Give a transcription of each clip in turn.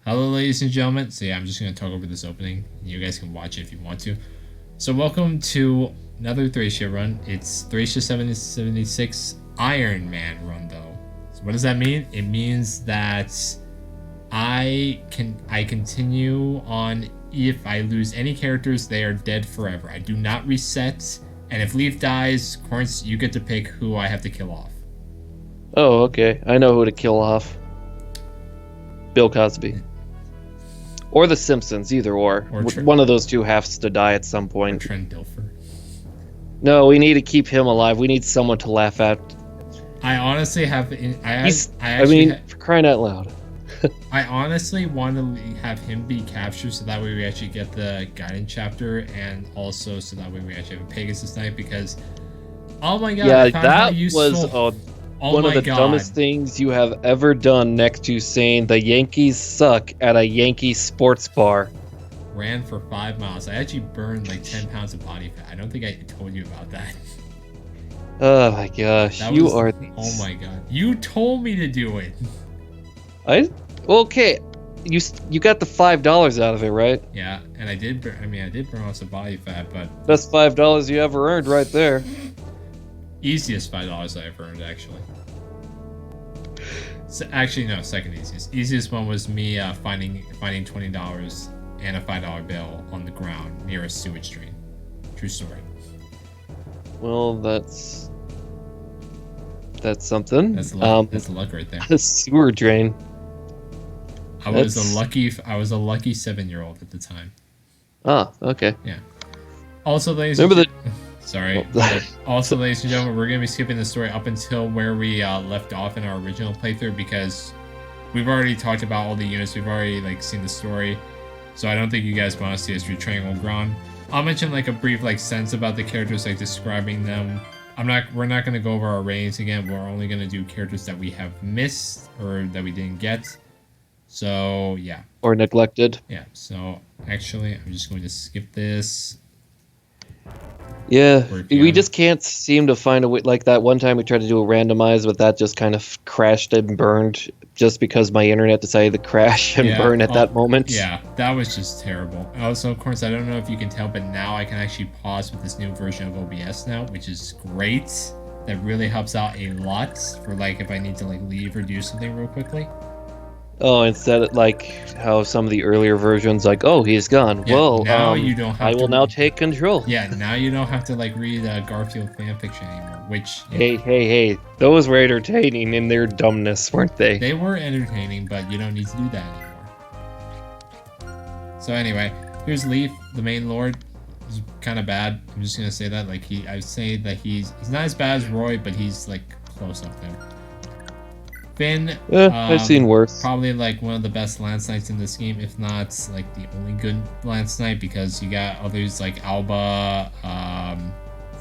Hello, ladies and gentlemen. So yeah, I'm just gonna talk over this opening. You guys can watch it if you want to. So welcome to another Tharica run. It's Tharica 776 Ironman run though. So what does that mean? It means that I continue on. If I lose any characters, they are dead forever. I do not reset. And if Leaf dies, Corns, you get to pick who I have to kill off. Oh, okay. I know who to kill off. Bill Cosby. Or The Simpsons, either or. One of those two has to die at some point. Or Trent Dilfer. No, we need to keep him alive. We need someone to laugh at. I honestly have... for crying out loud. I honestly want to have him be captured so that way we actually get the guidance chapter, and also so that way we actually have a Pegasus Knight, because... Oh my god, yeah, that was... one of the dumbest things you have ever done, next to saying the Yankees suck at a Yankee sports bar. Ran for 5 miles. I actually burned like 10 pounds of body fat. I don't think I told you about that. Oh my gosh, Oh my god, you told me to do it. Okay, you got the $5 out of it, right? Yeah, and I did burn off some body fat, but best $5 you ever earned, right there. Easiest $5 I ever earned, actually. So, actually, no, second easiest. Easiest one was me finding $20 and a $5 bill on the ground near a sewage drain. True story. Well, that's something. That's luck. That's luck right there. A sewer drain. I was a lucky 7-year-old at the time. Ah, okay. Yeah. Also, ladies. Sorry. Also, ladies and gentlemen, we're going to be skipping the story up until where we left off in our original playthrough, because we've already talked about all the units. We've already seen the story, so I don't think you guys want to see us retraying old ground. I'll mention a brief sense about the characters, describing them. We're not going to go over our ratings again. We're only going to do characters that we have missed or that we didn't get. So yeah. Or neglected. Yeah. So actually, I'm just going to skip this. Yeah, we just can't seem to find a way. Like that one time we tried to do a randomize, but that just kind of crashed and burned just because my internet decided to crash and burn at that moment. Yeah, that was just terrible. Also, of course, I don't know if you can tell, but now I can actually pause with this new version of OBS now, which is great. That really helps out a lot for if I need to leave or do something real quickly. Oh, instead of how some of the earlier versions, oh, he's gone. Yeah, well, now you don't have I will now take control. Yeah, now you don't have to read Garfield fanfiction anymore. Which hey, those were entertaining in their dumbness, weren't they? They were entertaining, but you don't need to do that anymore. So anyway, here's Leaf, the main lord. He's kind of bad. I'm just gonna say that. I would say that he's not as bad as Roy, but he's close up there. Finn, I've seen worse. Probably one of the best Lance Knights in this game, if not the only good Lance Knight, because you got others like Alba,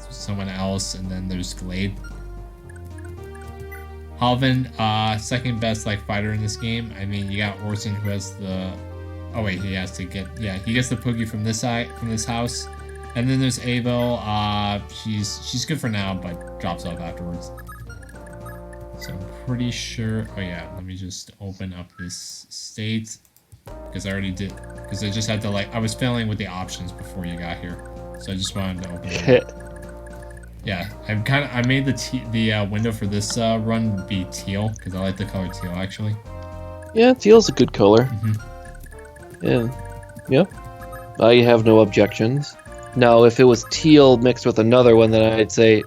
someone else, and then there's Glade. Halvin, second best fighter in this game. I mean, you got Orson, who has the... Oh wait, he gets the Poogie from this house, and then there's Abel. She's good for now, but drops off afterwards. So I'm pretty sure... Oh yeah, let me just open up this state, because I already did, because I just had to I was filling with the options before you got here, so I just wanted to open it up. Yeah, I made the window for this run be teal, because I like the color teal actually. Yeah, teal's a good color. Yeah. I have no objections. Now, if it was teal mixed with another one, then I'd say...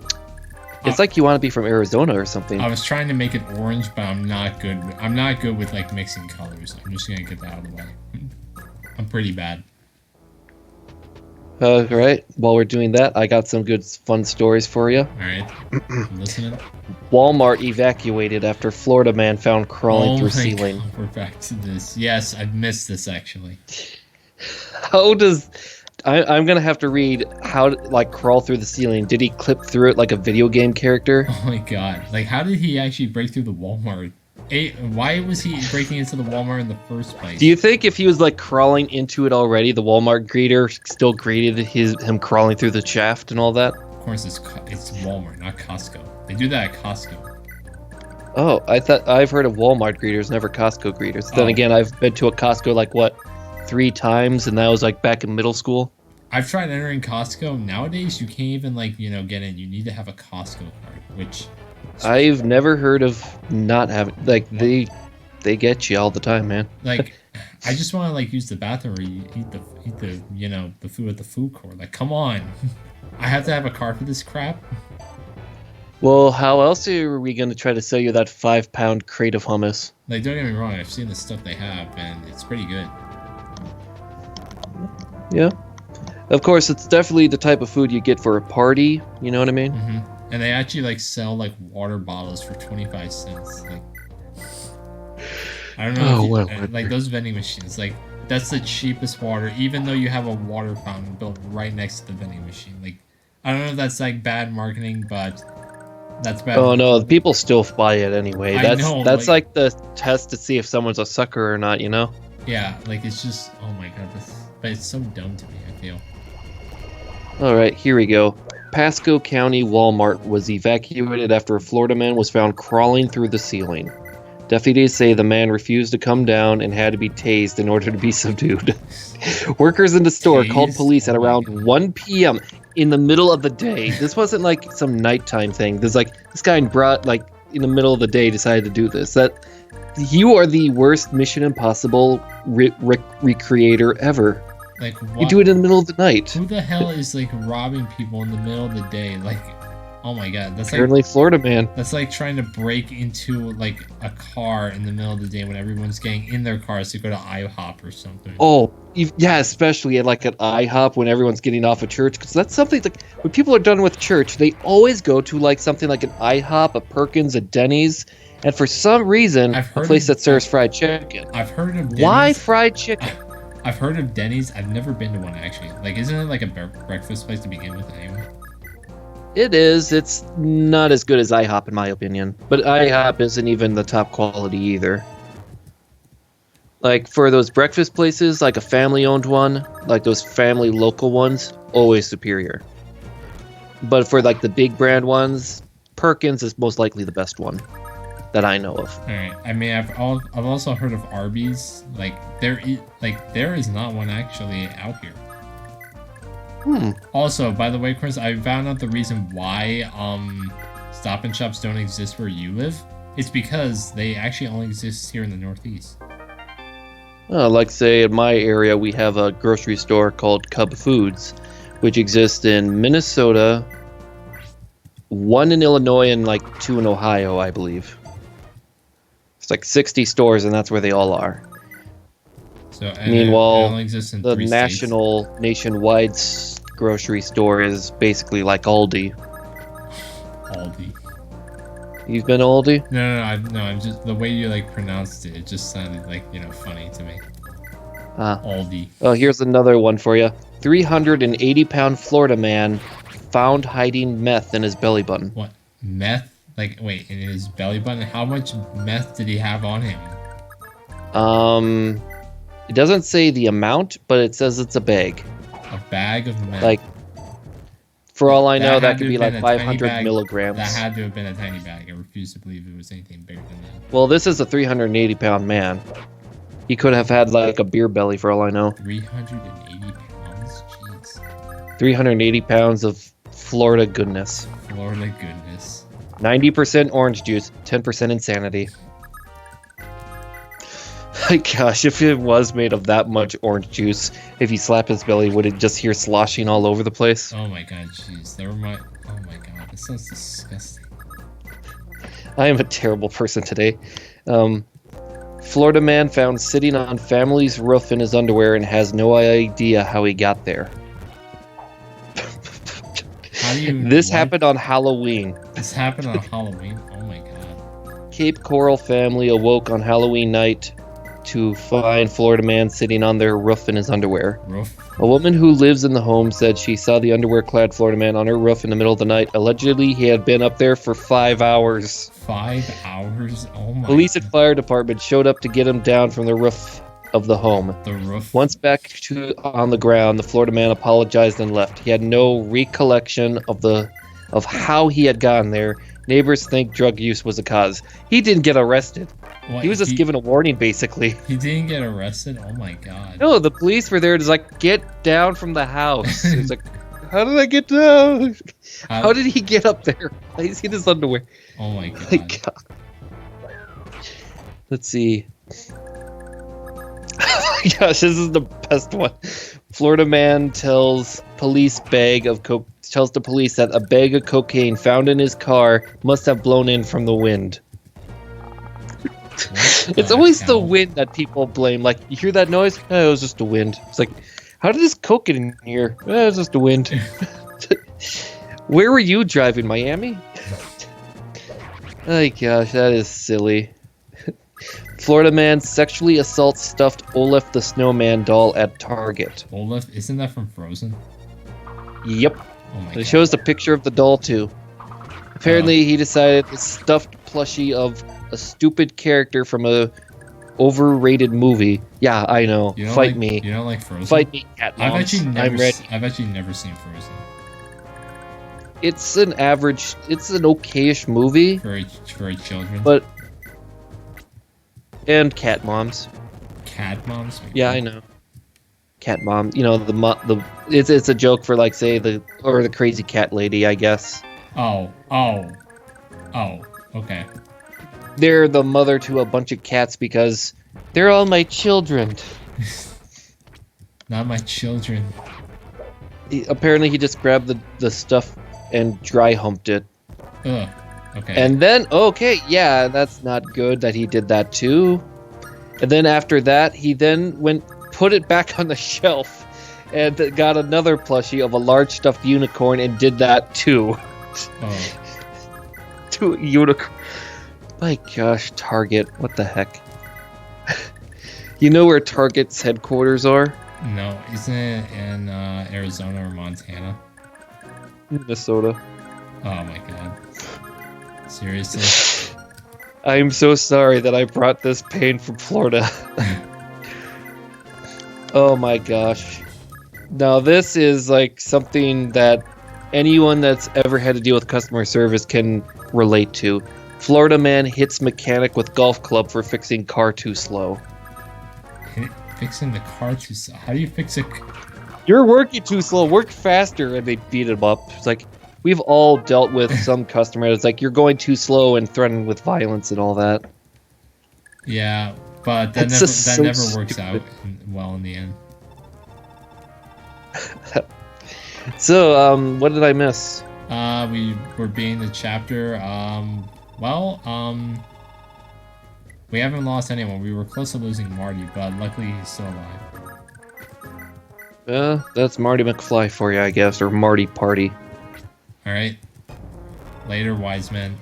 It's like you want to be from Arizona or something. I was trying to make it orange, but I'm not good with mixing colors. I'm just gonna get that out of the way. I'm pretty bad. Right. While we're doing that, I got some good fun stories for you. All right. I'm listening. Walmart evacuated after Florida man found crawling through ceiling. God, we're back to this. Yes, I've missed this actually. How does... I'm gonna have to read how to crawl through the ceiling. Did he clip through it like a video game character? Oh my god! How did he actually break through the Walmart? Why was he breaking into the Walmart in the first place? Do you think if he was crawling into it already, the Walmart greeter still greeted him crawling through the shaft and all that? Of course, it's Walmart, not Costco. They do that at Costco. Oh, I've heard of Walmart greeters, never Costco greeters. Then again, I've been to a Costco like 3 times, and that was like back in middle school. I've tried entering Costco. Nowadays, you can't even get in. You need to have a Costco card, which I've never heard of not having they get you all the time, man. Like, I just want to use the bathroom where you eat the food at the food court. Like, come on, I have to have a card for this crap. Well, how else are we going to try to sell you that 5-pound crate of hummus? Like, don't get me wrong, I've seen the stuff they have, and it's pretty good. Yeah. Of course, it's definitely the type of food you get for a party, you know what I mean? Mm-hmm. And they actually, sell, water bottles for 25 cents. I don't know those vending machines, that's the cheapest water, even though you have a water fountain built right next to the vending machine. I don't know if that's, bad marketing, but... That's bad. Oh no, people still buy it anyway. That's the test to see if someone's a sucker or not, you know? Yeah, it's just, oh my god, but it's so dumb to me, I feel. Alright, here we go. Pasco County Walmart was evacuated after a Florida man was found crawling through the ceiling. Deputies say the man refused to come down and had to be tased in order to be subdued. Workers in the store called police at around 1 p.m. in the middle of the day. This wasn't some nighttime thing. This guy in the middle of the day decided to do this. You are the worst Mission Impossible recreator ever. You do it in the middle of the night. Who the hell is robbing people in the middle of the day? Oh my god, that's apparently Florida man. That's trying to break into a car in the middle of the day when everyone's getting in their cars to go to IHOP or something. Oh yeah, especially at an IHOP when everyone's getting off of church, because that's something when people are done with church, they always go to something like an IHOP, a Perkins, a Denny's, and for some reason a place that serves fried chicken. I've heard of Denny's. Why fried chicken? I've heard of Denny's. I've never been to one actually. Isn't it a breakfast place to begin with anyway? It is. It's not as good as IHOP in my opinion, but IHOP isn't even the top quality either. For those breakfast places, a family-owned one, those family local ones, always superior. But for the big brand ones, Perkins is most likely the best one that I know of. All right. I mean, I've also heard of Arby's. There is not one actually out here. Also, by the way, Chris, I found out the reason why Stop and Shops don't exist where you live. It's because they actually only exist here in the Northeast. Say in my area, we have a grocery store called Cub Foods, which exists in Minnesota, 1 in Illinois, and 2 in Ohio, I believe. It's 60 stores, and that's where they all are. So, meanwhile, the nationwide grocery store is basically like Aldi. Aldi. You've been to Aldi? No. I'm just the way you pronounced it. It just sounded funny to me. Aldi. Oh, here's another one for you. 380-pound Florida man found hiding meth in his belly button. What? Meth? Wait, in his belly button? How much meth did he have on him? It doesn't say the amount, but it says it's a bag. A bag of meth? For all I know, that could be 500 milligrams. That had to have been a tiny bag. I refuse to believe it was anything bigger than that. Well, this is a 380-pound man. He could have had a beer belly for all I know. 380 pounds? Jeez. 380 pounds of Florida goodness. Florida goodness. 90% orange juice, 10% insanity. Gosh, if it was made of that much orange juice, if you slap his belly, would it just hear sloshing all over the place? Oh my god, jeez. Oh my god, this sounds disgusting. I am a terrible person today. Florida man found sitting on family's roof in his underwear and has no idea how he got there. This happened on Halloween. This happened on Halloween? Oh my god. Cape Coral family awoke on Halloween night to find Florida man sitting on their roof in his underwear. A woman who lives in the home said she saw the underwear-clad Florida man on her roof in the middle of the night. Allegedly, he had been up there for 5 hours. 5 hours? Oh my Police and fire department showed up to get him down from the roof of the home. The roof? Once back on the ground, the Florida man apologized and left. He had no recollection of how he had gotten there, Neighbors think drug use was a cause. He didn't get arrested. What, He was just given a warning, basically. He didn't get arrested? Oh my god. No, the police were there to like, get down from the house. He's like, how did I get down? How did he get up there? Why is he in his underwear? Oh my god. My god. Let's see. Oh my gosh, this is the best one. Florida man tells the police that a bag of cocaine found in his car must have blown in from the wind. It's always the wind that people blame. Like, you hear that noise? Oh, it was just the wind. It's like, how did this coke get in here? Oh, it was just the wind. Where were you driving, Miami? Oh gosh, that is silly. Florida man sexually assaults stuffed Olaf the Snowman doll at Target. Olaf? Isn't that from Frozen? Yep. Oh my god. It shows the picture of the doll too. Apparently he decided the stuffed plushie of a stupid character from a overrated movie. Yeah, I know. Fight me. You don't like Frozen? Fight me, cat moms. I've actually never seen Frozen. It's an okayish movie. For children? But... And cat moms. Cat moms? Yeah, I know. Cat mom. You know, it's a joke for, like, say, the crazy cat lady, I guess. Oh, okay. They're the mother to a bunch of cats because they're all my children. Not my children. Apparently he just grabbed the stuff and dry humped it. Ugh. Okay. And then, yeah, that's not good that he did that too. And then after that, he then put it back on the shelf and got another plushie of a large stuffed unicorn and did that too. Oh. To a unicorn. My gosh, Target, what the heck? You know where Target's headquarters are? No, isn't it in Arizona or Montana? Minnesota. Oh my god. Seriously? I'm so sorry that I brought this pain from Florida. Oh my gosh. Now this is like something that anyone that's ever had to deal with customer service can relate to. Florida man hits mechanic with golf club for fixing car too slow. Fixing the car too slow? How do you fix a... You're working too slow, work faster, and they beat him up. It's like, we've all dealt with some customer that's like, you're going too slow and threatened with violence and all that. Yeah, but that never works out well in the end. So, what did I miss? We were being the chapter. We haven't lost anyone. We were close to losing Marty, but luckily he's still alive. Yeah, that's Marty McFly for you, I guess, or Marty Party. Alright. Later, wise men.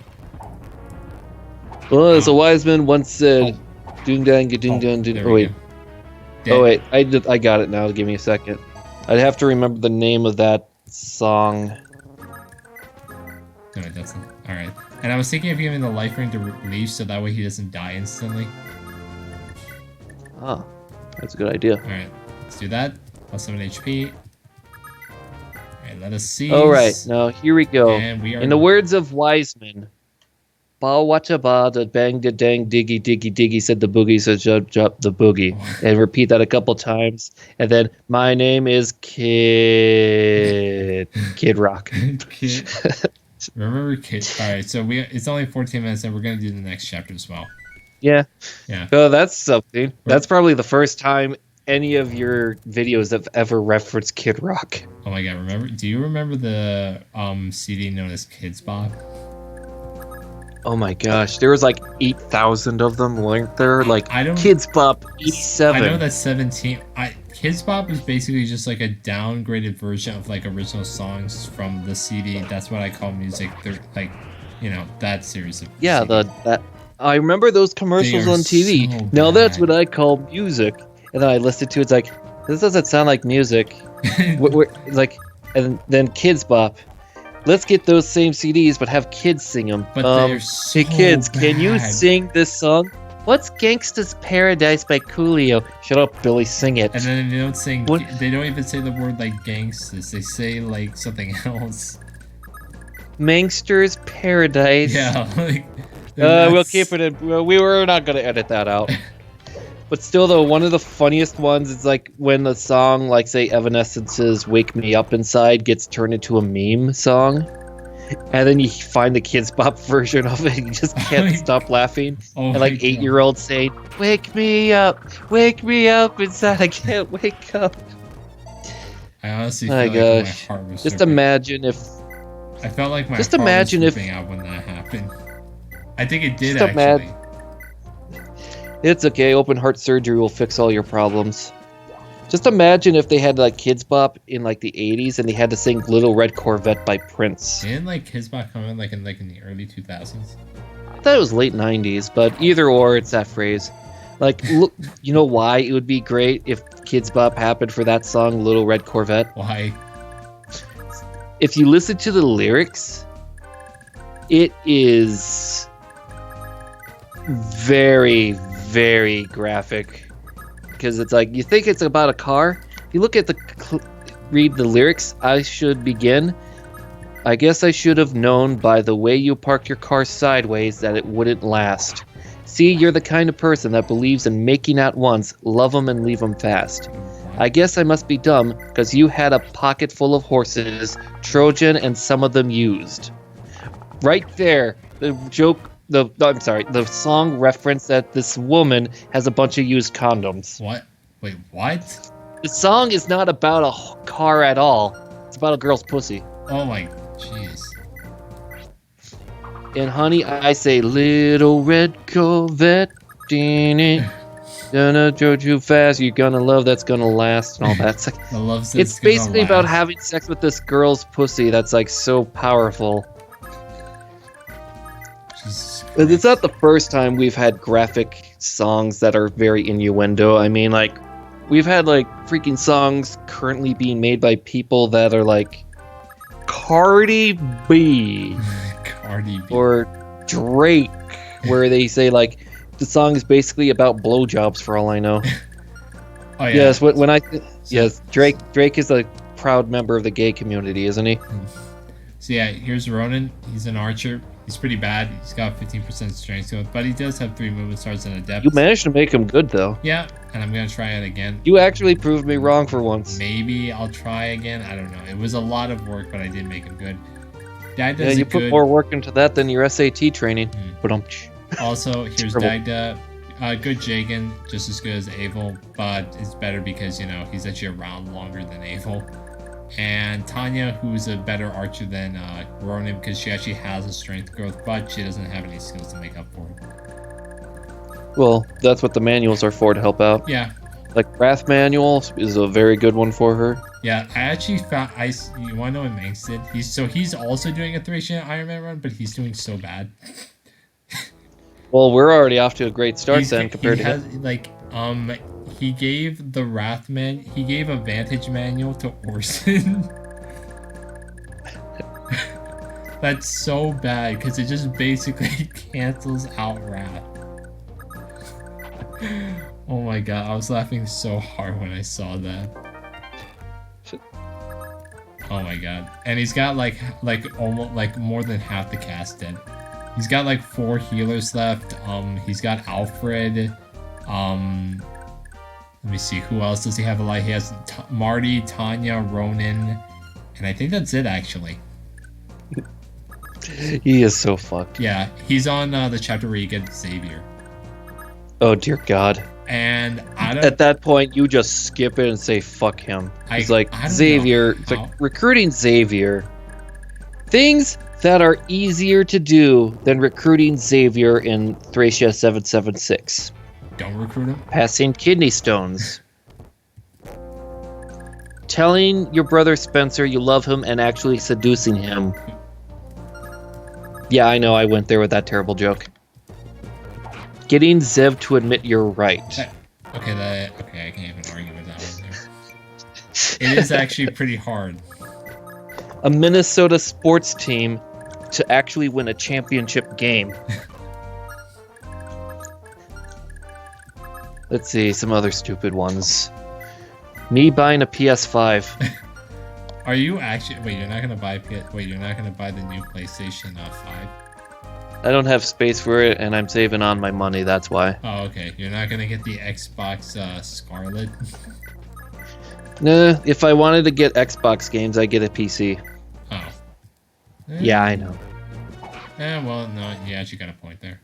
Well, as a wise man once said, "Doong dang, doong dang, doong." Oh wait, I got it now. Give me a second. I'd have to remember the name of that song. No, it doesn't. Alright. And I was thinking of giving the life ring to Leaf so that way he doesn't die instantly. Ah, that's a good idea. Alright, let's do that. Plus 7 HP. Alright, let us see. Alright, now here we go. And we are... In the words of Wiseman, "Ba watcha ba da bang da dang diggy diggy diggy," said the boogie, so jump jump the boogie. And repeat that a couple times. And then, "My name is Kid Rock." Kid. Remember Kid. Alright, so it's only 14 minutes and we're gonna do the next chapter as well. Yeah. Yeah. Oh, that's something. That's probably the first time any of your videos have ever referenced Kid Rock. Oh my god, do you remember the CD known as Kids Bop? Oh my gosh, there was like 8,000 of them, weren't there? Like, Kids Bop 87. I know that's 17. Kids Bop is basically just like a downgraded version of like original songs from the CD. That's what I call music. They're like, you know, that series of yeah, CD. I remember those commercials on TV. So now bad. that's what I call music. And then I listened to it, it's like, this doesn't sound like music. Like, and then Kids Bop. Let's get those same CDs, but have kids sing them. But they're so hey kids, bad. Can you sing this song? What's Gangsta's Paradise by Coolio? Shut up, Billy, sing it. And then they don't sing. They don't even say the word like gangsters. They say like something else. Mangster's Paradise. Yeah, like We'll keep it in. We were not gonna edit that out. But still, though, one of the funniest ones is like when the song, like say Evanescence's "Wake Me Up Inside" gets turned into a meme song, and then you find the Kids Bop version of it, and you just can't stop laughing. Oh And like 8-year-olds saying, wake me up inside, I can't wake up." I honestly My feel like gosh. my heart was Just so big. imagine if I felt like my just heart imagine was if- ripping out when that happened. I think it did Just actually. it's okay, open heart surgery will fix all your problems. Just imagine if they had like Kids Bop in like the 80s and they had to sing Little Red Corvette by Prince. Didn't like Kids Bop come in like in the early 2000s? I thought it was late 90s, but either or, it's that phrase. Like, look, you know why it would be great if Kids Bop happened for that song, Little Red Corvette? Why? If you listen to the lyrics, it is very, very graphic. Because it's like, you think it's about a car. If you look at read the lyrics, I should begin. I guess I should have known by the way you parked your car sideways that it wouldn't last. See, you're the kind of person that believes in making out once, love 'em and leave 'em fast. I guess I must be dumb, because you had a pocket full of horses, Trojan, and some of them used. Right there, the song reference that this woman has a bunch of used condoms. What? Wait, what? The song is not about a car at all. It's about a girl's pussy. Oh my, jeez. And honey, I say, little red Corvette, gonna drove you fast, you're gonna love that's gonna last, and all that. It's, like, The love it's basically about having sex with this girl's pussy that's like so powerful. Jesus It's not the first time we've had graphic songs that are very innuendo. I mean, like, we've had like freaking songs currently being made by people that are like Cardi B. Cardi B. Or Drake, where they say like the song is basically about blowjobs for all I know. Oh yeah. Yes, yes, Drake is a proud member of the gay community, isn't he? So yeah, here's Ronan. He's an archer. He's pretty bad. He's got 15% strength to it, but he does have 3 movement stars and a depth. You managed to make him good though. Yeah, and I'm gonna try it again. You actually proved me wrong for once. Maybe I'll try again. I don't know. It was a lot of work, but I did make him good. Dagda Yeah, is you a put good. more work into that than your SAT training. But Also, here's Terrible. Dagda. Good Jagan, just as good as Avel, but it's better because, you know, he's actually around longer than Avel. And Tanya, who's a better archer than Ronan because she actually has a strength growth, but she doesn't have any skills to make up for it. Well, that's what the manuals are for, to help out. Yeah. Like Wrath Manual is a very good one for her. Yeah, I actually found you want to know what Manx did? He's also doing a Tharica Ironman run, but he's doing so bad. Well, we're already off to a great start then compared to him. Like he gave the Wrathman, he gave a Vantage manual to Orson. That's so bad because it just basically cancels out Wrath. Oh my god, I was laughing so hard when I saw that. Oh my god. And he's got like almost like more than half the cast dead. He's got like 4 healers left. He's got Alfred. Let me see, who else does he have alive? He has Marty, Tanya, Ronan, and I think that's it actually. He is so fucked. Yeah, he's on the chapter where you get Xavier. Oh dear God. And I don't. At that point, you just skip it and say fuck him. It's like I don't Xavier. know It's like recruiting Xavier. Things that are easier to do than recruiting Xavier in Thracia 776. Don't recruit him. Passing kidney stones. Telling your brother Spencer you love him and actually seducing him. Yeah, I know, I went there with that terrible joke. Getting Zev to admit you're right. Okay, I can't even argue with that one there. It is actually pretty hard. A Minnesota sports team to actually win a championship game. Let's see, some other stupid ones. Me buying a PS5. Are you actually? Wait, you're not gonna buy you're not gonna buy the new PlayStation 5? I don't have space for it, and I'm saving on my money. That's why. Oh, okay. You're not gonna get the Xbox Scarlet. Nah, if I wanted to get Xbox games, I get a PC. Oh. Yeah, I know. Well, no, you actually got a point there.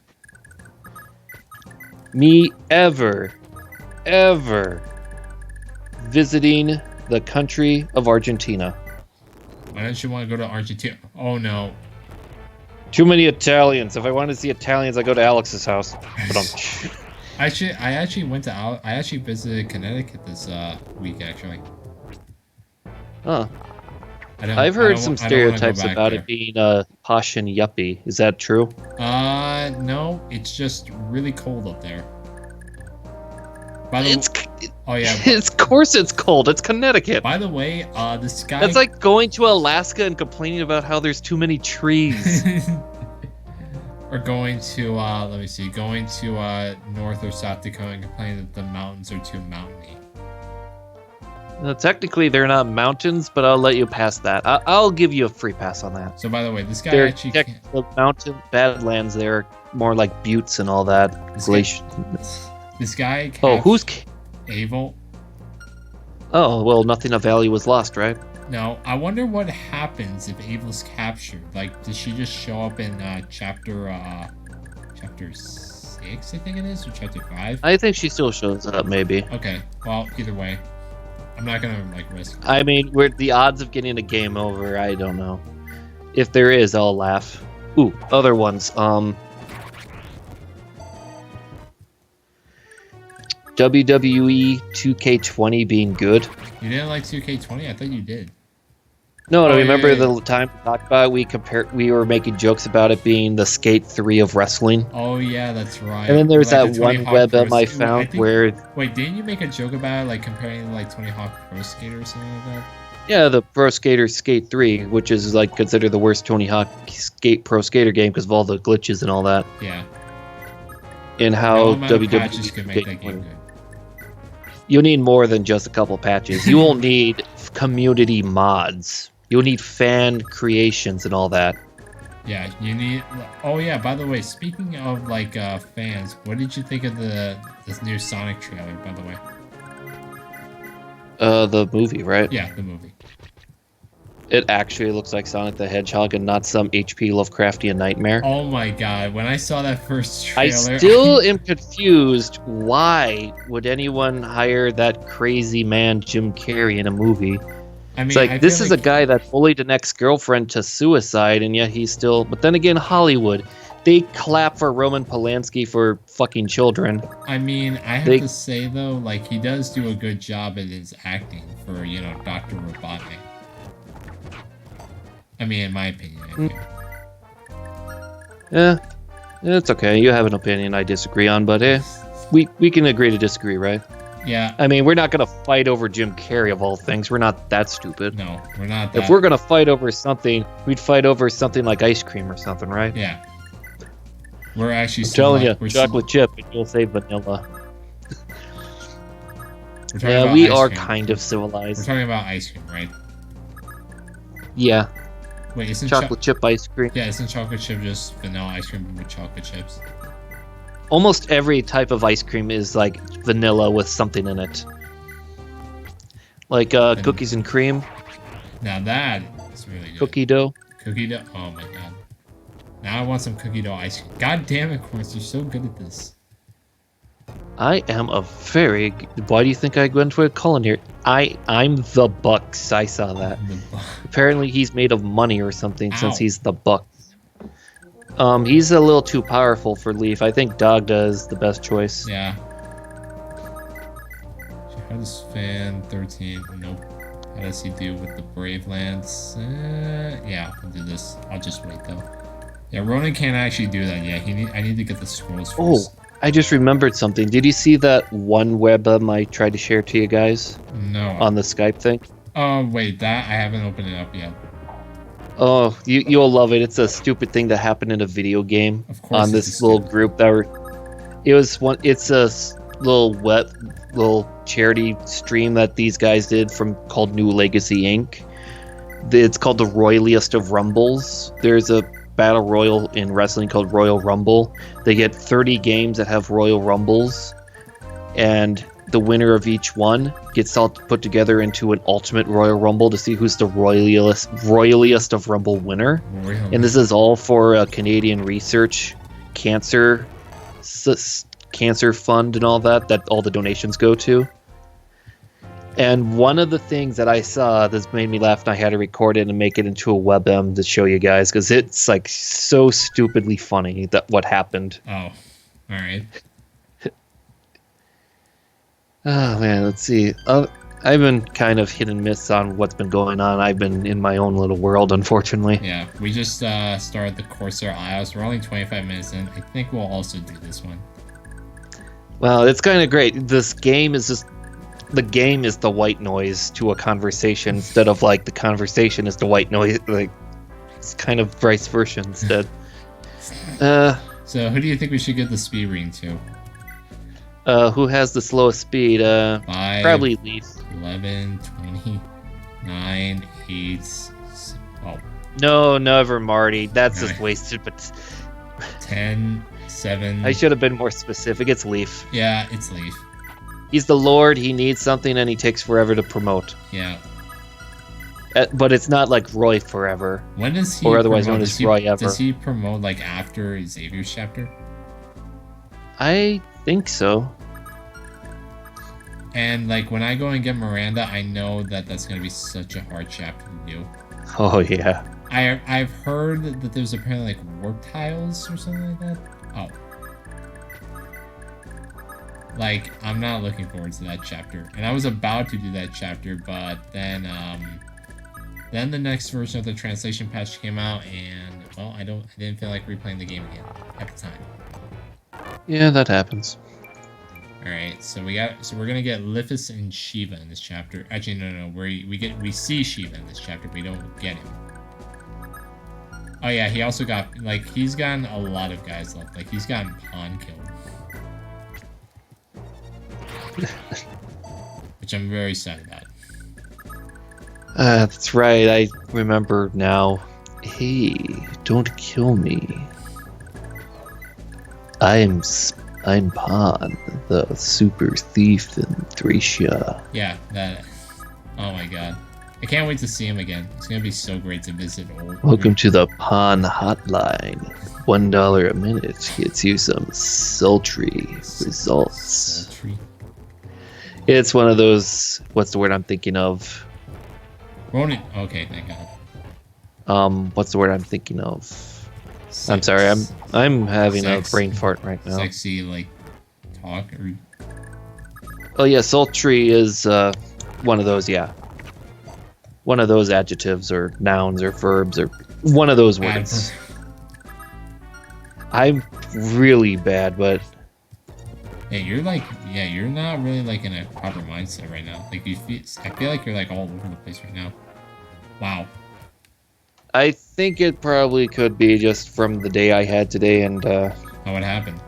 Me ever visiting the country of Argentina. Why don't you want to go to Argentina? Oh no. Too many Italians. If I wanted to see Italians, I go to Alex's house. I actually visited Connecticut this week actually. Huh. I've heard some stereotypes about there. it being posh and yuppie. Is that true? No, it's just really cold up there. By the oh yeah. Of course it's cold. It's Connecticut. By the way, this guy. That's like going to Alaska and complaining about how there's too many trees. Or going to let me see, going to North or South Dakota and complaining that the mountains are too mountainy. Technically, they're not mountains, but I'll let you pass that. I'll give you a free pass on that. So, by the way, this guy the mountain badlands. They're more like buttes and all that. This guy. Oh, who's Abel? Oh, well, nothing of value was lost, right? No, I wonder what happens if Abel's captured. Like, does she just show up in chapter 6, I think it is, or chapter 5? I think she still shows up, maybe. Okay, well, either way, I'm not gonna risk it. I mean, the odds of getting a game over, I don't know. If there is, I'll laugh. Ooh, other ones. WWE 2K20 being good. You didn't like 2K20? I thought you did. No, remember the time we talked about it? We were making jokes about it being the Skate 3 of wrestling. Oh yeah, that's right. And then there's that one webm I found where... Wait, didn't you make a joke about it, like comparing like Tony Hawk Pro Skater or something like that? Yeah, the Pro Skater Skate 3, which is like considered the worst Tony Hawk Pro Skater game because of all the glitches and all that. Yeah. And how WWE could make that game good. You need more than just a couple patches. You won't need community mods. You'll need fan creations and all that. Yeah, you need... Oh yeah, by the way, speaking of like fans, what did you think of this new Sonic trailer, by the way? The movie, right? Yeah, the movie. It actually looks like Sonic the Hedgehog and not some H.P. Lovecraftian nightmare. Oh my god, when I saw that first trailer... I still am confused. Why would anyone hire that crazy man Jim Carrey in a movie? I mean, it's like, this is a guy that bullied an ex-girlfriend to suicide, and yet he's still... But then again, Hollywood. They clap for Roman Polanski for fucking children. I mean, I have to say, though, like, he does do a good job at his acting for, you know, Dr. Robotnik. I mean, in my opinion. Yeah, it's okay. You have an opinion I disagree on, but we can agree to disagree, right? Yeah. I mean, we're not going to fight over Jim Carrey, of all things. We're not that stupid. No, we're not that. If we're going to fight over something, we'd fight over something like ice cream or something, right? Yeah. We're actually... I'm telling you, chocolate chip, and you'll say vanilla. Yeah, we are kind of civilized. We're talking about ice cream, right? Yeah. Wait, isn't chocolate chip ice cream? Yeah, isn't chocolate chip just vanilla ice cream with chocolate chips? Almost every type of ice cream is like vanilla with something in it. Like cookies and cream. Now that is really good. Cookie dough. Cookie dough? Oh my god. Now I want some cookie dough ice cream. God damn it, Corns, you're so good at this. I am a very... Why do you think I went to a culinary? I'm the Bucks. I saw that. Apparently he's made of money or something since he's the Bucks. He's a little too powerful for Leaf. I think Dogda is the best choice. Yeah. How does Fan 13? Nope. How does he do with the Brave Lance? Yeah, I'll do this. I'll just wait though. Yeah, Ronan can't actually do that. Yeah, I need to get the scrolls first. Oh, I just remembered something. Did you see that one webm I tried to share to you guys? No. On the Skype thing? Oh, wait, that I haven't opened it up yet. Oh, you'll love it. It's a stupid thing that happened in a video game. Of course. On this little group that were... It's a little charity stream that these guys did called New Legacy Inc. It's called the Royaliest of Rumbles. There's a battle royal in wrestling called Royal Rumble. They get 30 games that have Royal Rumbles, and the winner of each one gets all put together into an ultimate Royal Rumble to see who's the Royaliest of Rumble winner. Really? And this is all for a Canadian research cancer fund and all that all the donations go to. And one of the things that I saw that's made me laugh, and I had to record it and make it into a WebM to show you guys, because it's like so stupidly funny that what happened. Oh, all right. Oh man, let's see. I've been kind of hit and miss on what's been going on. I've been in my own little world, unfortunately. Yeah, we just started the Corsair Isles. We're only 25 minutes in. I think we'll also do this one. Well, it's kind of great. This game is just... The game is the white noise to a conversation instead of like the conversation is the white noise. Like it's kind of vice versa instead. So who do you think we should give the speed reading to? Who has the slowest speed? 5, probably Leaf. 11, 20, 9, 8. Oh. No, never Marty. That's 9, just wasted. But 10, 7. I should have been more specific. It's Leaf. Yeah, it's Leaf. He's the Lord. He needs something, and he takes forever to promote. Yeah. But it's not like Roy forever. When does he? Or otherwise promote? known as Roy ever. Does he promote like after Xavier's chapter? I think so. And like when I go and get Miranda, I know that that's gonna be such a hard chapter to do. Oh yeah. I've heard that there's apparently like warp tiles or something like that. Oh. Like, I'm not looking forward to that chapter. And I was about to do that chapter, but then the next version of the translation patch came out, and well, I didn't feel like replaying the game again at the time. Yeah, that happens. All right, so we're gonna get Lithus and Shiva in this chapter. Actually, no, we see Shiva in this chapter, but we don't get him. Oh yeah, he also got he's gotten a lot of guys left. Like he's gotten Pawn killed. Which I'm very sad about. That's right. I remember now. Hey, don't kill me. I'm Pan, the super thief in Tharica. Yeah, that. Oh my god. I can't wait to see him again. It's gonna be so great to visit old. Welcome to the Pan hotline. $1 a minute gets you some sultry results. Sultry. It's one of those. What's the word I'm thinking of? Okay, thank God. What's the word I'm thinking of? Sex, I'm sorry. I'm having a brain fart right now. Sexy, like talk or. Oh yeah, sultry is one of those. Yeah, one of those adjectives or nouns or verbs or one of those words. I'm really bad, but. Yeah, you're not really like in a proper mindset right now. Like I feel like you're like all over the place right now. Wow. I think it probably could be just from the day I had today and What happened?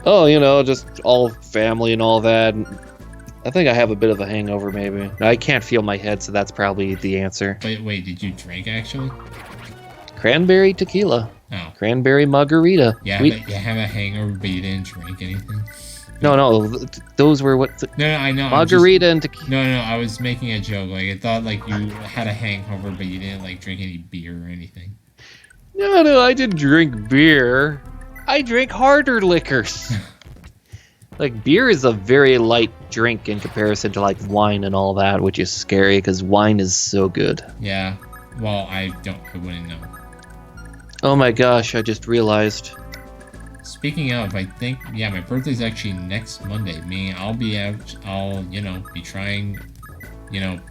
Oh, just all family and all that. I think I have a bit of a hangover maybe. I can't feel my head, so that's probably the answer. Wait, did you drink actually? Cranberry tequila. Oh. Cranberry margarita. Yeah, you have a hangover, but you didn't drink anything? No, those were what... No, I know. Margarita and tequila. No, I was making a joke. Like, I thought, like, you had a hangover, but you didn't, like, drink any beer or anything. No, I didn't drink beer. I drank harder liquors. Like, beer is a very light drink in comparison to, like, wine and all that, which is scary, because wine is so good. Yeah. Well, I wouldn't know. Oh my gosh, I just realized. Speaking of, I think, yeah, my birthday's actually next Monday. I'll be out, be trying,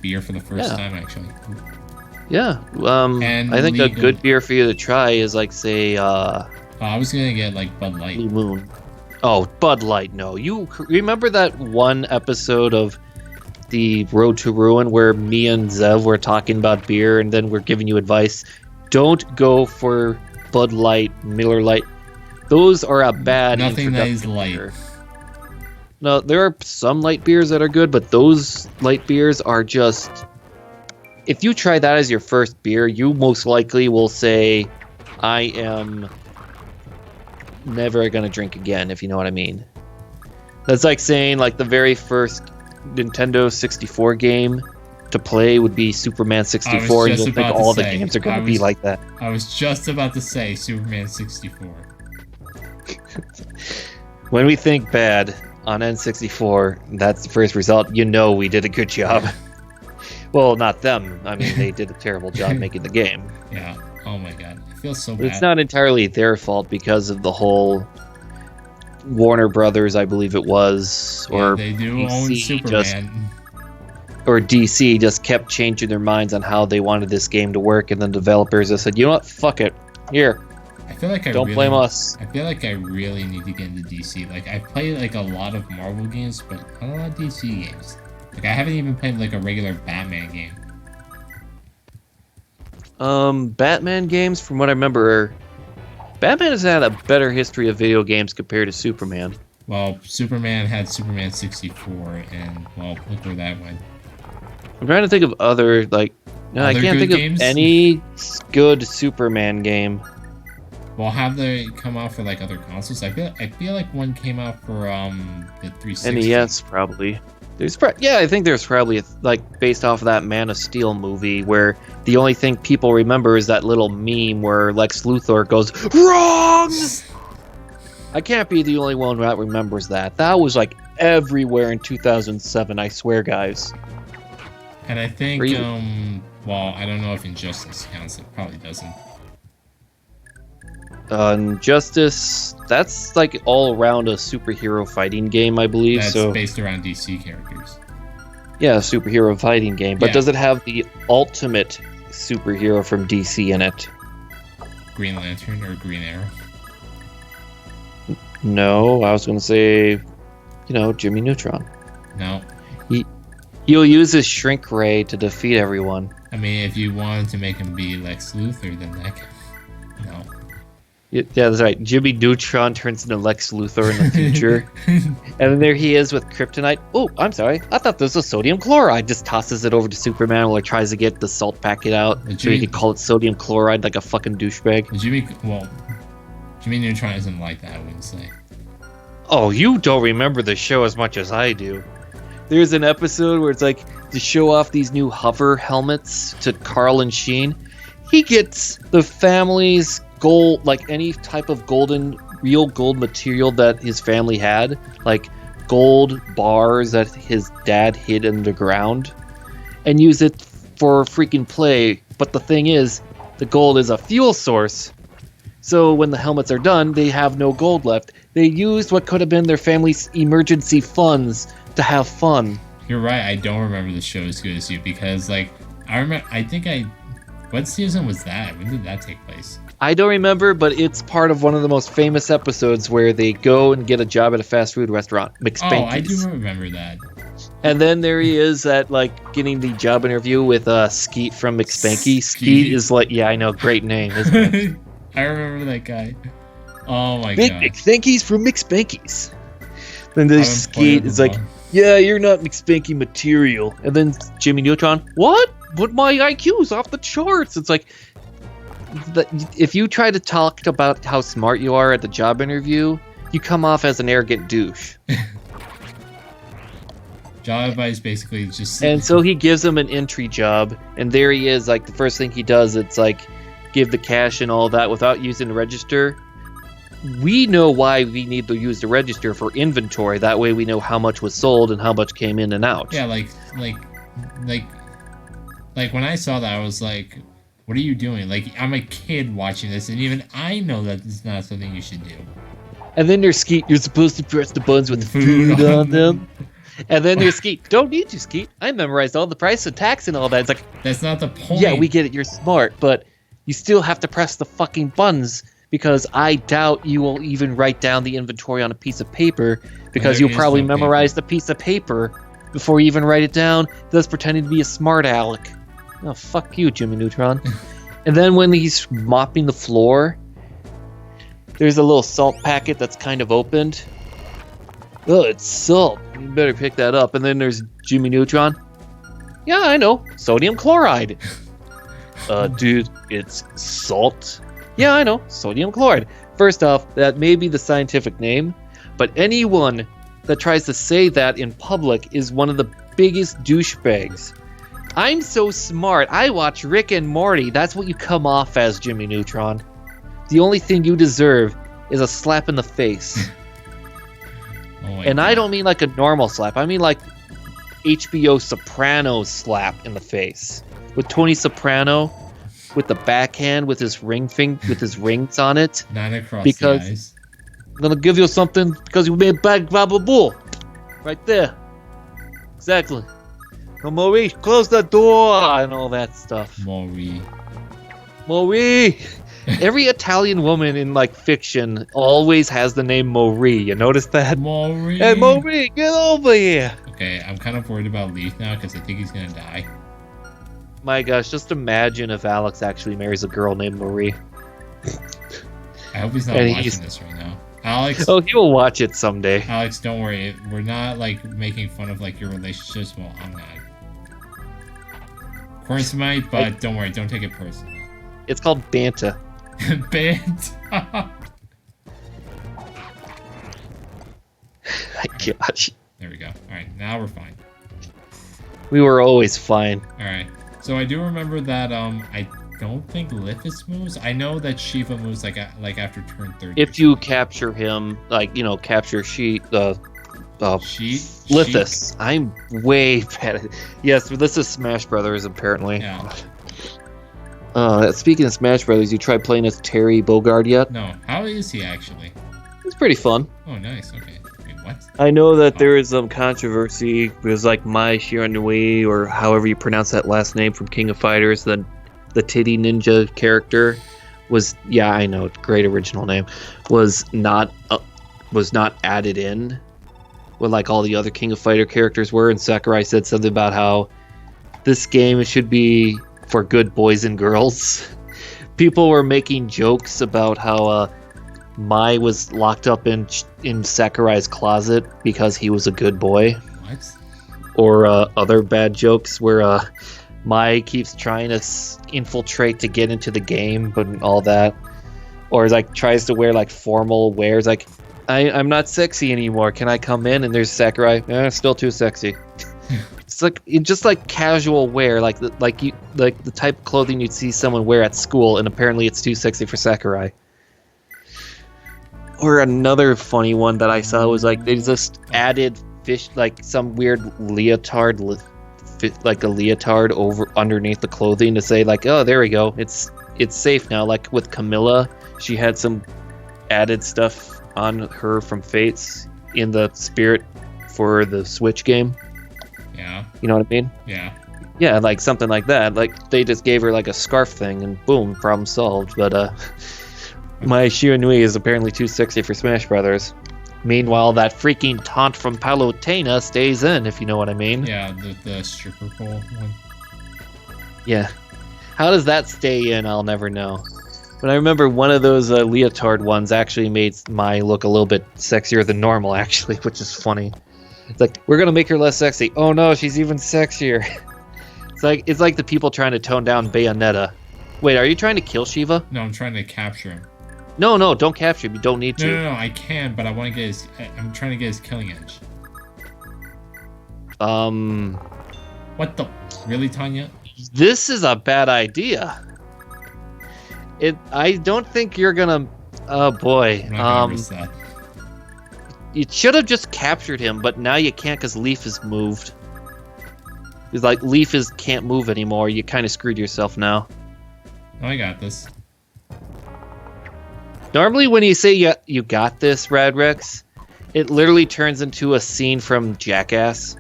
beer for the first time, actually. Yeah, and I think a good beer for you to try is, like, say, I was gonna get, like, Bud Light. Blue Moon. Oh, Bud Light, no. You remember that one episode of the Road to Ruin where me and Zev were talking about beer and then we're giving you advice? Don't go for Bud Light, Miller Light. Those are a bad Nothing that is light. Beer. No, there are some light beers that are good, but those light beers are just if you try that as your first beer, you most likely will say, I am never going to drink again, if you know what I mean. That's like saying like the very first Nintendo 64 game to play would be Superman 64, and you'll think all the games are going to be like that. I was just about to say Superman 64. When we think bad on N64, that's the first result. You know we did a good job. Well, not them. I mean, they did a terrible job making the game. Yeah. Oh my god. It feels so But bad. it's not entirely their fault because of the whole Warner Brothers, I believe it was, or they do DC own Superman. or DC just kept changing their minds on how they wanted this game to work, and then developers just said, you know what, fuck it. Here, I feel like don't blame us. I feel like I really need to get into DC. Like, I played like a lot of Marvel games, but not a lot of DC games. Like, I haven't even played like a regular Batman game. Batman games, from what I remember, Batman has had a better history of video games compared to Superman. Well, Superman had Superman 64, and well, look where that went. I'm trying to think of other, like, no, I Other can't good think games? of any good Superman game. Well, have they come out for like other consoles? I feel like one came out for the 360. NES probably. I think there's probably like based off of that Man of Steel movie where the only thing people remember is that little meme where Lex Luthor goes wrong. I can't be the only one that remembers that. That was like everywhere in 2007. I swear, guys. And I think well, I don't know if Injustice counts. It probably doesn't. Injustice, that's like all around a superhero fighting game, I believe. That's so based around DC characters. yeah, superhero fighting game. But Yeah. does it have the ultimate superhero from DC in it? Green Lantern or Green Arrow. No, I was going to say, Jimmy Neutron. No. He'll use his shrink ray to defeat everyone. I mean, if you wanted to make him be Lex Luthor, then that could... No. Yeah, that's right. Jimmy Neutron turns into Lex Luthor in the future. And then there he is with kryptonite. Oh, I'm sorry. I thought this was sodium chloride. Just tosses it over to Superman while he tries to get the salt packet out. So he could call it sodium chloride like a fucking douchebag. Jimmy Neutron isn't like that, I wouldn't say. Oh, you don't remember the show as much as I do. There's an episode where it's like to show off these new hover helmets to Carl and Sheen. He gets the family's gold, like any type of real gold material that his family had, like gold bars that his dad hid underground, and use it for freaking play. But the thing is, the gold is a fuel source. So when the helmets are done, they have no gold left. They used what could have been their family's emergency funds to have fun. You're right, I don't remember the show as good as you, because, like, what season was that? When did that take place? I don't remember, but it's part of one of the most famous episodes where they go and get a job at a fast food restaurant, McSpanky's. Oh, I do remember that. And then there he is at, like, getting the job interview with Skeet from McSpanky. Skeet. Skeet is like, yeah, I know, great name, isn't it? I remember that guy. Oh my Big god. McSpanky's from McSpanky's. Then there's Skeet is like, yeah, you're not McSpanky material. And then Jimmy Neutron, what? But my IQ's off the charts. It's like, if you try to talk about how smart you are at the job interview, you come off as an arrogant douche. Job advice basically just... And so he gives him an entry job, and there he is, like, the first thing he does, it's like, give the cash and all that without using the register. We know why we need to use the register for inventory. That way we know how much was sold and how much came in and out. Yeah, like when I saw that, I was like, what are you doing? Like, I'm a kid watching this, and even I know that it's not something you should do. And then there's Skeet, you're supposed to press the buttons with food on them. And then there's Skeet, don't need to, Skeet. I memorized all the price and tax and all that. It's like, that's not the point. Yeah, we get it, you're smart, but you still have to press the fucking buttons, because I doubt you will even write down the inventory on a piece of paper, because you'll probably memorize the piece of paper before you even write it down, thus pretending to be a smart aleck. Oh, fuck you, Jimmy Neutron. And then when he's mopping the floor, there's a little salt packet that's kind of opened. Oh, it's salt. You better pick that up. And then there's Jimmy Neutron. Yeah, I know. Sodium chloride. Dude, it's salt. Yeah, I know. Sodium chloride. First off, that may be the scientific name, but anyone that tries to say that in public is one of the biggest douchebags. I'm so smart. I watch Rick and Morty. That's what you come off as, Jimmy Neutron. The only thing you deserve is a slap in the face. And I don't mean like a normal slap. I mean like HBO Sopranos slap in the face. With Tony Soprano, with the backhand, with his rings on it. Not across because the eyes. I'm gonna give you something because you made bad baba bull. Right there. Exactly. Now, Maurice, close the door and all that stuff. Maurice. Every Italian woman in like fiction always has the name Marie. You notice that? Maurice. Hey, Marie, get over here. Okay, I'm kind of worried about Leaf now because I think he's gonna die. My gosh, just imagine if Alex actually marries a girl named Marie. I hope he's not watching this right now. Alex. Oh, he will watch it someday. Alex, don't worry. We're not like making fun of like your relationships. Well, I'm not. Of course, you might, but don't worry. Don't take it personally. It's called Banta. Banta. My gosh. There we go. All right, now we're fine. We were always fine. All right. So I do remember that I don't think Lithis moves. I know that Shiva moves like after turn 30. If you capture him, like capture Lithis. I'm way bad. Yes, this is Smash Brothers apparently. Yeah. Speaking of Smash Brothers, you tried playing as Terry Bogard yet? No. How is he actually? It's pretty fun. Oh, nice. Okay. Wait, what? I know that there is some controversy because like Mai Shiranui, or however you pronounce that last name from King of Fighters, the Titty Ninja character was, yeah, I know, great original name, was not added in when like all the other King of Fighter characters were, and Sakurai said something about how this game should be for good boys and girls. People were making jokes about how Mai was locked up in Sakurai's closet because he was a good boy. What? Or other bad jokes where Mai keeps trying to infiltrate to get into the game, but all that. Or like tries to wear like formal wears, like I'm not sexy anymore. Can I come in? And there's Sakurai. Still too sexy. It's just like casual wear, like the type of clothing you'd see someone wear at school, and apparently it's too sexy for Sakurai. Or another funny one that I saw was like they just added fish, like some weird leotard, like a leotard over underneath the clothing to say like, oh, there we go, it's safe now. Like with Camilla, she had some added stuff on her from Fates in the Spirit for the Switch game. Yeah. You know what I mean? Yeah. Yeah, like something like that. Like they just gave her like a scarf thing and boom, problem solved. But Mai Shiranui is apparently too sexy for Smash Brothers. Meanwhile, that freaking taunt from Palutena stays in, if you know what I mean. Yeah, the stripper pole one. Yeah. How does that stay in? I'll never know. But I remember one of those leotard ones actually made Mai look a little bit sexier than normal, actually, which is funny. It's like, we're gonna make her less sexy. Oh no, she's even sexier. It's like the people trying to tone down Bayonetta. Wait, are you trying to kill Shiva? No, I'm trying to capture him. No, don't capture him. You don't need to. No, I can, but I want to get his. I'm trying to get his killing edge. What the? Really, Tanya? This is a bad idea. I don't think you're gonna. Oh boy. I'm not gonna risk that. You should have just captured him, but now you can't because Leaf is moved. It's like Leaf can't move anymore. You kind of screwed yourself now. Oh, I got this. Normally, when you say you got this, Radrex, it literally turns into a scene from Jackass.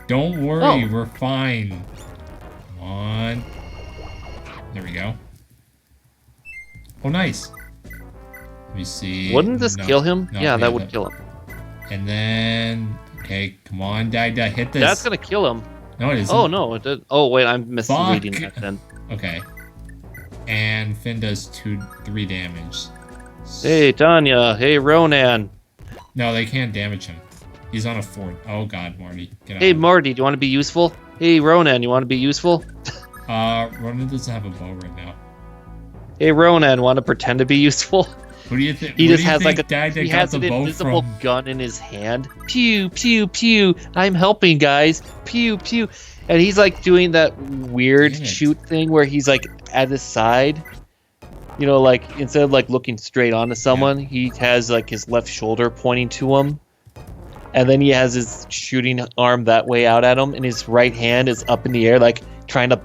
Don't worry, we're fine. Come on. There we go. Oh, nice. Let me see. Wouldn't this kill him? No, yeah, that would kill him. And then, okay, come on, Dida, hit this. That's gonna kill him. No, it isn't. Oh no, it did. Oh wait, I'm misreading that then. Okay. And Finn does 3 damage. Hey Tanya, hey Ronan. No, they can't damage him. He's on a fort. Oh god, Marty. Get out. Hey, Marty, do you want to be useful? Hey, Ronan, you want to be useful? Ronan doesn't have a bow right now. Hey, Ronan, want to pretend to be useful? Who do you think? He just has like a guy that he got has the an bow invisible from? gun in his hand. Pew pew pew. I'm helping, guys. Pew pew. And he's like doing that weird Damn it. shoot thing where he's like at his side. You know, like instead of like looking straight onto someone, he has like his left shoulder pointing to him. And then he has his shooting arm that way out at him, and his right hand is up in the air, like trying to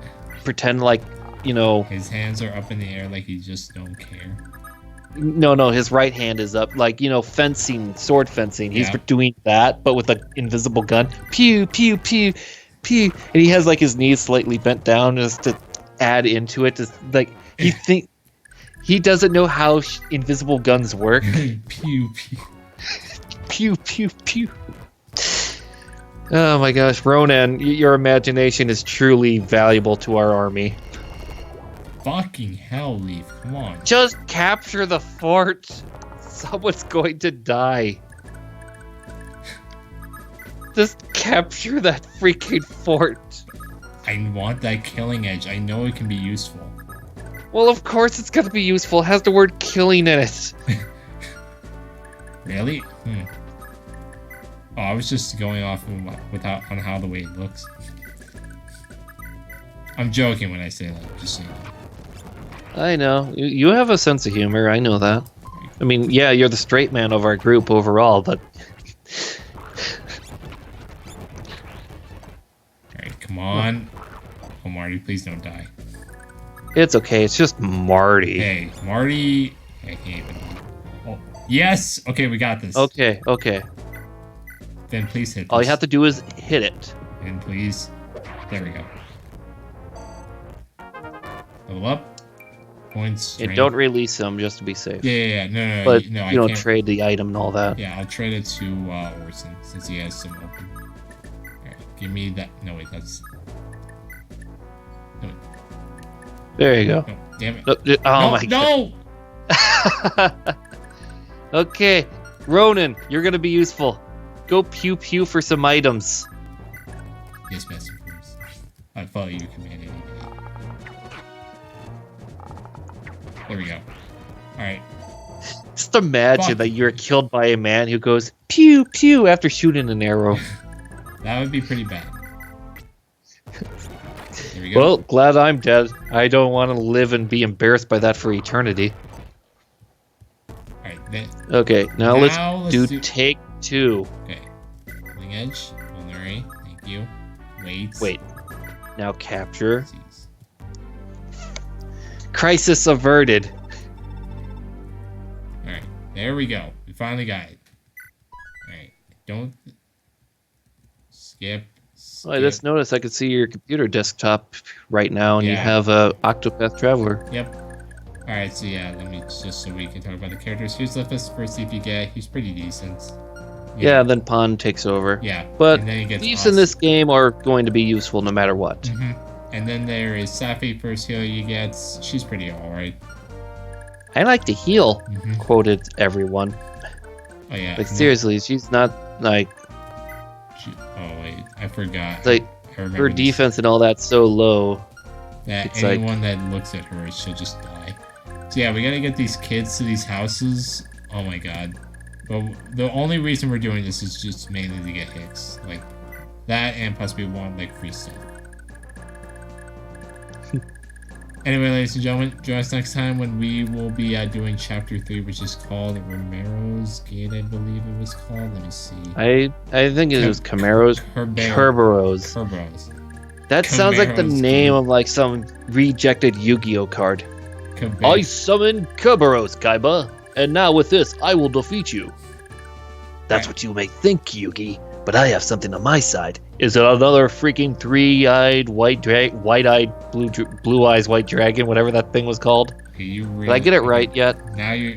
pretend like, you know. His hands are up in the air like he just don't care. No, his right hand is up, like, you know, fencing, sword fencing. He's doing that, but with an invisible gun. Pew, pew, pew, pew. And he has, like, his knees slightly bent down just to add into it. Just, like, he doesn't know how invisible guns work. Pew, pew. Pew, pew, pew. Oh my gosh, Ronan, your imagination is truly valuable to our army. Fucking hell, Leaf. Come on. Just capture the fort. Someone's going to die. Just capture that freaking fort. I want that killing edge. I know it can be useful. Well, of course it's going to be useful. It has the word killing in it. Really? Oh, I was just going off on how the way it looks. I'm joking when I say that. Just so you know. I know. You have a sense of humor. I know that. I mean, yeah, you're the straight man of our group overall, but... Alright, come on. Oh, Marty, please don't die. It's okay. It's just Marty. Hey, Marty... I can't even... Oh, yes! Okay, we got this. Okay. Then please hit this. All you have to do is hit it. And please... There we go. Level up. Points. And don't release them just to be safe. Yeah. No. But no, you I don't can't. trade the item and all that. Yeah, I'll trade it to Orson since he has some open. Alright, give me that. No, wait, that's. No, There you go. no, damn it. Oh my No! god. Okay, Ronan, you're gonna be useful. Go pew pew for some items. Yes, Master Bruce. I follow your command any day. There we go. Alright. Just imagine Fuck. that you're killed by a man who goes pew pew after shooting an arrow. That would be pretty bad. There we go. Well, glad I'm dead. I don't want to live and be embarrassed by that for eternity. Alright, then. Okay, now let's do do take two. Okay. Killing edge. Vulnerary. Thank you. Wait. Now capture. Jeez. Crisis averted. Alright, there we go. We finally got it. Alright, don't skip. Oh, I just noticed I could see your computer desktop right now, and you Yeah. have a Octopath Traveler. Yep. Alright, so yeah, let me just so we can talk about the characters. Here's the first if you get. He's pretty decent. Yeah, then Pond takes over. Yeah. But and then he gets thieves awesome. in this game are going to be useful no matter what. Mm-hmm. And then there is Safi, first heal you get. She's pretty alright. I like to heal, Mm-hmm. quoted everyone. Oh yeah. Like, seriously, she's not, like, Oh wait, I forgot. like I remember her this. defense and all that's so low. That It's like- anyone that looks at her should just die. So yeah, we gotta get these kids to these houses. Oh my god. But the only reason we're doing this is just mainly to get hits. Like, that and plus we want, like, free stuff. Anyway, ladies and gentlemen, join us next time when we will be doing Chapter 3, which is called Romero's Gate, I believe it was called. Let me see. I think it was Camaros. Kerberos. Kerberos. That sounds like the Camaros name Gate. of like some rejected Yu-Gi-Oh card. I Kerberos. summon Kerberos, Kaiba, and now with this, I will defeat you. That's what you may think, Yugi, but I have something on my side. Is it another freaking three-eyed white-eyed blue eyes white dragon, whatever that thing was called? Okay, you really, Did I get it right yet? Now you're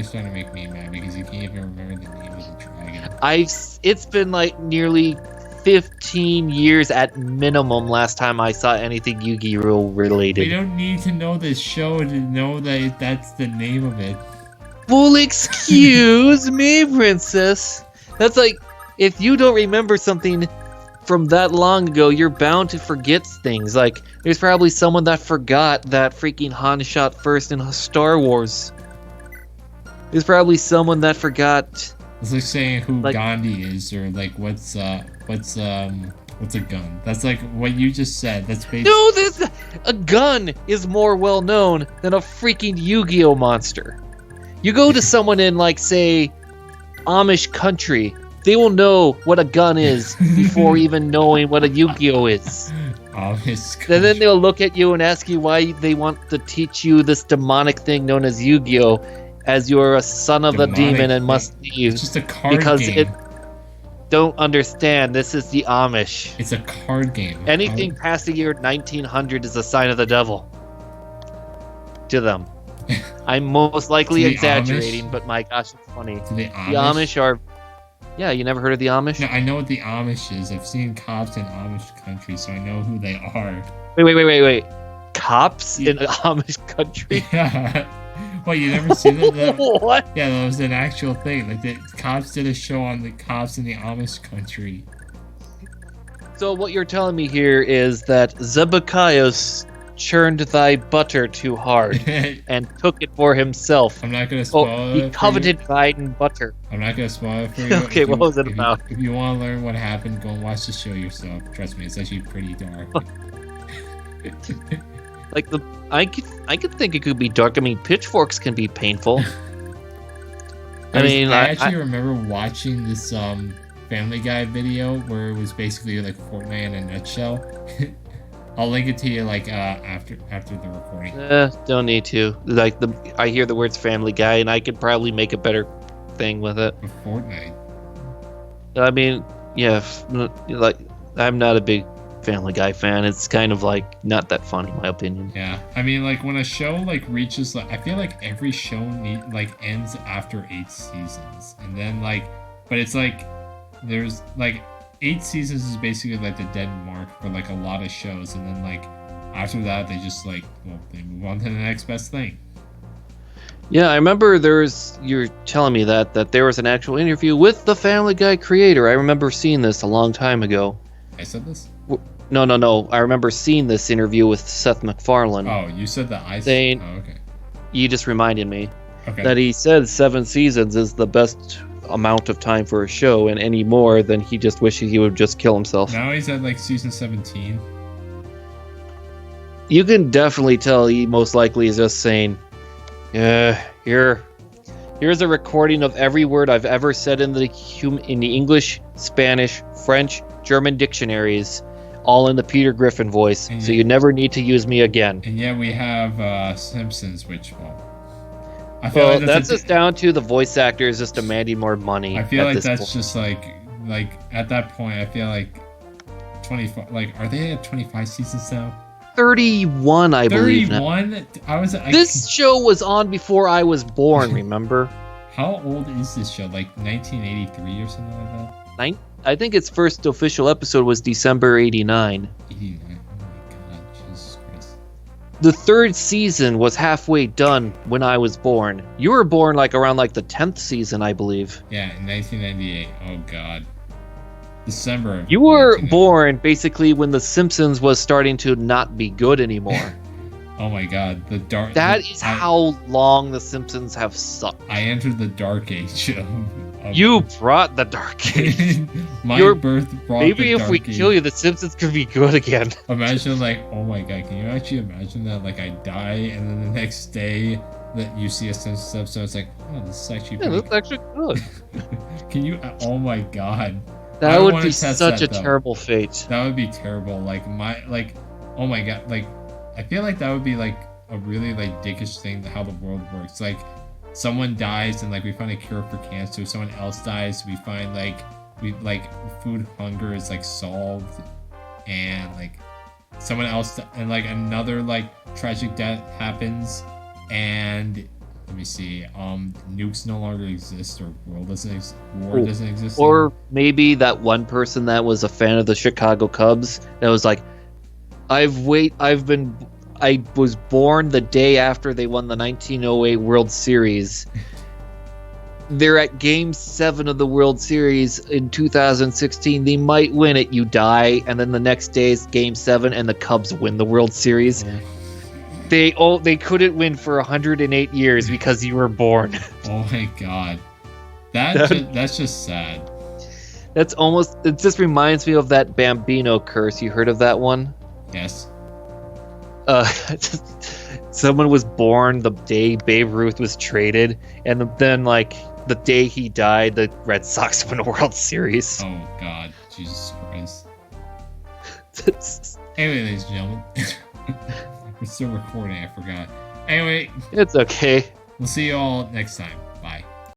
starting to make me mad because you can't even remember the name of the dragon. It's been like nearly 15 years at minimum last time I saw anything Yu-Gi-Oh related. We don't need to know this show to know that that's the name of it. Well, excuse me, princess. That's like if you don't remember something from that long ago, you're bound to forget things. Like, there's probably someone that forgot that freaking Han shot first in Star Wars. There's probably someone that forgot. It's like saying who Like- Gandhi is, or like what's a gun. That's like what you just said. That's basically No, a gun is more well known than a freaking Yu-Gi-Oh monster. You go to someone in, like, say, Amish country, they will know what a gun is before even knowing what a Yu-Gi-Oh is. And then they'll look at you and ask you why they want to teach you this demonic thing known as Yu-Gi-Oh, as you're a son of the Demonic demon and thing. must leave. It's just a card Because game. don't understand, this is the Amish. It's a card game. Anything past the year 1900 is a sign of the devil. To them. I'm most likely To the exaggerating, Amish? but my gosh, it's funny. To the Amish? The Amish are... Yeah, you never heard of the Amish? No, I know what the Amish is. I've seen cops in Amish country, so I know who they are. Wait. Cops in Amish country? Yeah. Well, you never seen that? What? Yeah, that was an actual thing. Like, the cops did a show on the cops in the Amish country. So what you're telling me here is that Zebekiah churned thy butter too hard and took it for himself. I'm not gonna spoil Oh, it. he for coveted Biden butter. you. I'm not gonna spoil it for you. Okay, what was it about? If you want to learn what happened, go and watch the show yourself. Trust me, it's actually pretty dark. Like, I could think it could be dark. I mean, pitchforks can be painful. I actually remember watching this Family Guy video where it was basically like Fortnite in a nutshell. I'll link it to you like after the recording. Don't need to. Like, I hear the words Family Guy, and I could probably make a better thing with it. For Fortnite. I mean, yeah, like, I'm not a big Family Guy fan. It's kind of like not that funny, in my opinion. Yeah, I mean, like when a show like reaches, like I feel like every show ends after 8 seasons, and then but it's like there's like 8 seasons is basically like the dead mark for like a lot of shows, and then like after that they just they move on to the next best thing. Yeah, I remember you're telling me that there was an actual interview with the Family Guy creator. I remember seeing this a long time ago. I said this? No. I remember seeing this interview with Seth MacFarlane. Oh, you said that I Saying- Oh, okay. You just reminded me Okay. that he said 7 seasons is the best amount of time for a show, and any more, then he just wishes he would just kill himself. Now he's at like season 17. You can definitely tell he most likely is just saying, here's a recording of every word I've ever said in the English, Spanish, French, German dictionaries, all in the Peter Griffin voice, And so yet- you never need to use me again. And yet we have Simpsons, which I feel Well, like that's just down to the voice actors just demanding more money. I feel at like this that's point. just like at that point I feel like 25, like are they at 25 seasons now? 31, I believe. Now. 31? This show was on before I was born, remember? How old is this show? Like 1983 or something like that? I think its first official episode was December 89. 89. Oh my god, Jesus Christ. The 3rd season was halfway done when I was born. You were born around the 10th season, I believe. Yeah, in 1998. Oh god. December. You were born basically when The Simpsons was starting to not be good anymore. Oh my god, the dark. That is how long The Simpsons have sucked. I entered the dark age of You brought the dark age. My Your- birth brought Maybe the if dark we age. kill you, The Simpsons could be good again. Imagine oh my god, can you actually imagine that I die and then the next day that you see a Simpsons episode, it's like, oh, this is actually Yeah, pretty that's actually good. Can you? Oh my god, I That don't would wanna be test such that, a though. terrible fate. that would be terrible. Oh my god, I feel like that would be a really dickish thing how the world works. Someone dies and we find a cure for cancer. Someone else dies, we find food hunger is solved, and someone else and another tragic death happens, and let me see, nukes no longer exist, or war doesn't exist. Or maybe that one person that was a fan of the Chicago Cubs that was like, I was born the day after they won the 1908 World Series. they're at Game 7 of the World Series in 2016. They might win it. You die, and then the next day is Game 7, and the Cubs win the World Series. They couldn't win for 108 years because you were born. Oh my god, that's just sad. That's almost. It just reminds me of that Bambino curse. You heard of that one? Yes. Someone was born the day Babe Ruth was traded, and then like the day he died, the Red Sox won a World Series. Oh god, Jesus Christ. Anyway, ladies and gentlemen, we're still recording. I forgot. Anyway, it's okay. We'll see you all next time.